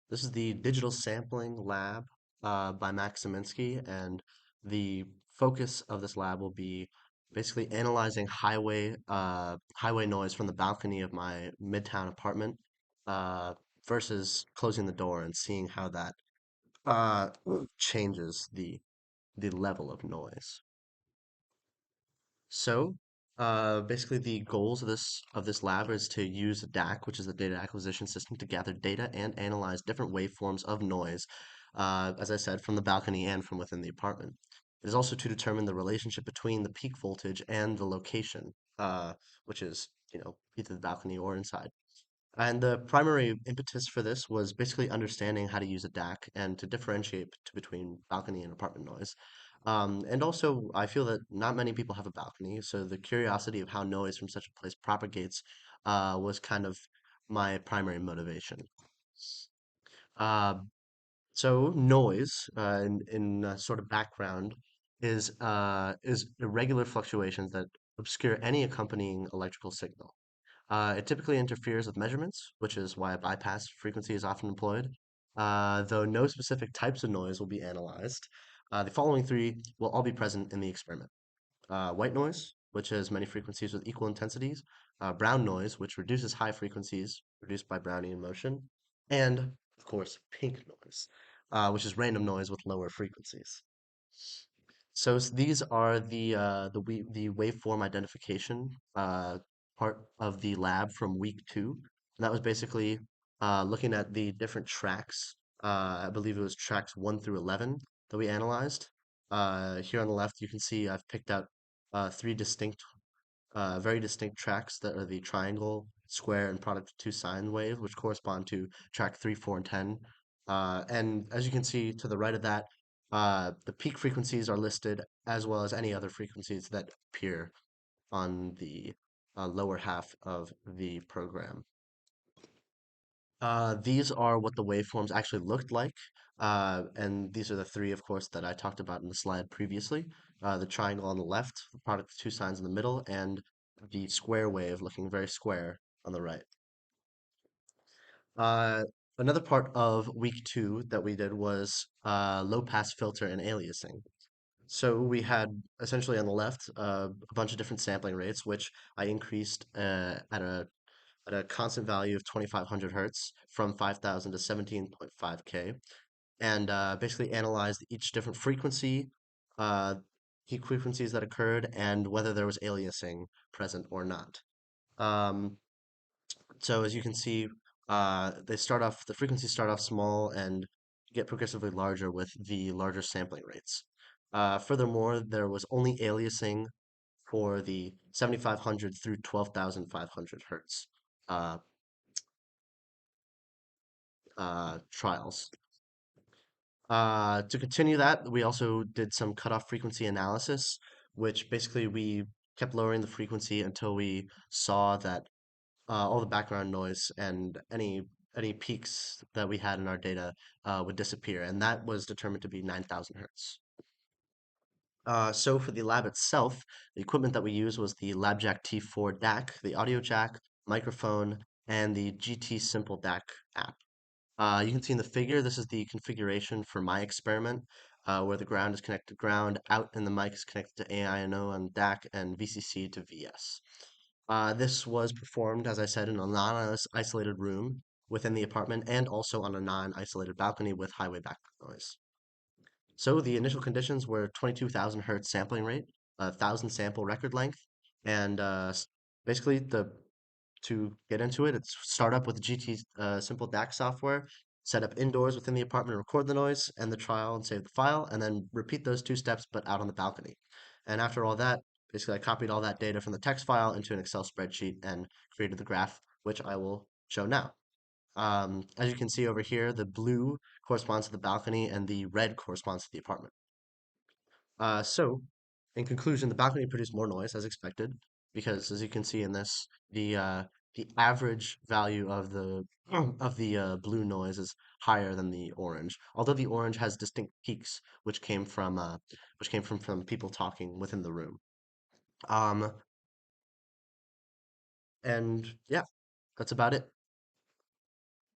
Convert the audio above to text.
This is the Digital Sampling Lab by Max Szymanski, and the focus of this lab will be basically analyzing highway noise from the balcony of my midtown apartment uh, versus closing the door and seeing how that uh, changes the level of noise. So, basically, the goals of this lab is to use DAC, which is the data acquisition system, to gather data and analyze different waveforms of noise, as I said, from the balcony and from within the apartment. It is also to determine the relationship between the peak voltage and the location, which is, either the balcony or inside. And the primary impetus for this was basically understanding how to use a DAC and to differentiate between balcony and apartment noise. And also, I feel that not many people have a balcony, so the curiosity of how noise from such a place propagates was kind of my primary motivation. Uh, so noise, in sort of background, is irregular fluctuations that obscure any accompanying electrical signal. It typically interferes with measurements, which is why a bypass frequency is often employed. Though no specific types of noise will be analyzed, the following three will all be present in the experiment. White noise, which has many frequencies with equal intensities. Brown noise, which reduces high frequencies produced by Brownian motion. And, of course, pink noise, which is random noise with lower frequencies. So these are the waveform identification part of the lab from week two. And that was basically looking at the different tracks. I believe it was tracks 1 through 11 that we analyzed. Here on the left, you can see I've picked out three very distinct tracks that are the triangle, square, and product of two sine wave, which correspond to track 3, 4, and 10. And as you can see to the right of that, the peak frequencies are listed as well as any other frequencies that appear on the lower half of the program. These are what the waveforms actually looked like. And these are the three, of course, that I talked about in the slide previously. The triangle on the left, the product of two signs in the middle, and the square wave looking very square on the right. Uh, Another part of week two that we did was low pass filter and aliasing. So we had essentially on the left a bunch of different sampling rates, which I increased at a constant value of 2500 hertz from 5000 to 17.5K, and basically analyzed each different frequency, uh, peak frequencies that occurred, and whether there was aliasing present or not. Um, so as you can see, the frequencies start off small and get progressively larger with the larger sampling rates. Furthermore, there was only aliasing for the 7500 through 12,500 hertz uh, trials. To continue that, we also did some cutoff frequency analysis, which basically we kept lowering the frequency until we saw that all the background noise and any peaks that we had in our data would disappear, and that was determined to be 9,000 hertz. So for the lab itself, the equipment that we used was the LabJack T4 DAC, the audio jack, microphone, and the GT Simple DAC app. You can see in the figure, this is the configuration for my experiment, where the ground is connected to ground, out and the mic is connected to AINO on DAC, and VCC to VS. This was performed, as I said, in a non-isolated room within the apartment and also on a non-isolated balcony with highway background noise. So the initial conditions were 22,000 hertz sampling rate, 1,000 sample record length, and basically to get into it, it's start up with GT Simple DAC software, set up indoors within the apartment, record the noise and the trial and save the file, and then repeat those two steps but out on the balcony. And after all that, basically I copied all that data from the text file into an Excel spreadsheet and created the graph, which I will show now. As you can see over here, the blue corresponds to the balcony and the red corresponds to the apartment. So, in conclusion, the balcony produced more noise as expected because, as you can see in this, the average value of the of the blue noise is higher than the orange. Although the orange has distinct peaks, which came from people talking within the room. Um, and yeah, that's about it.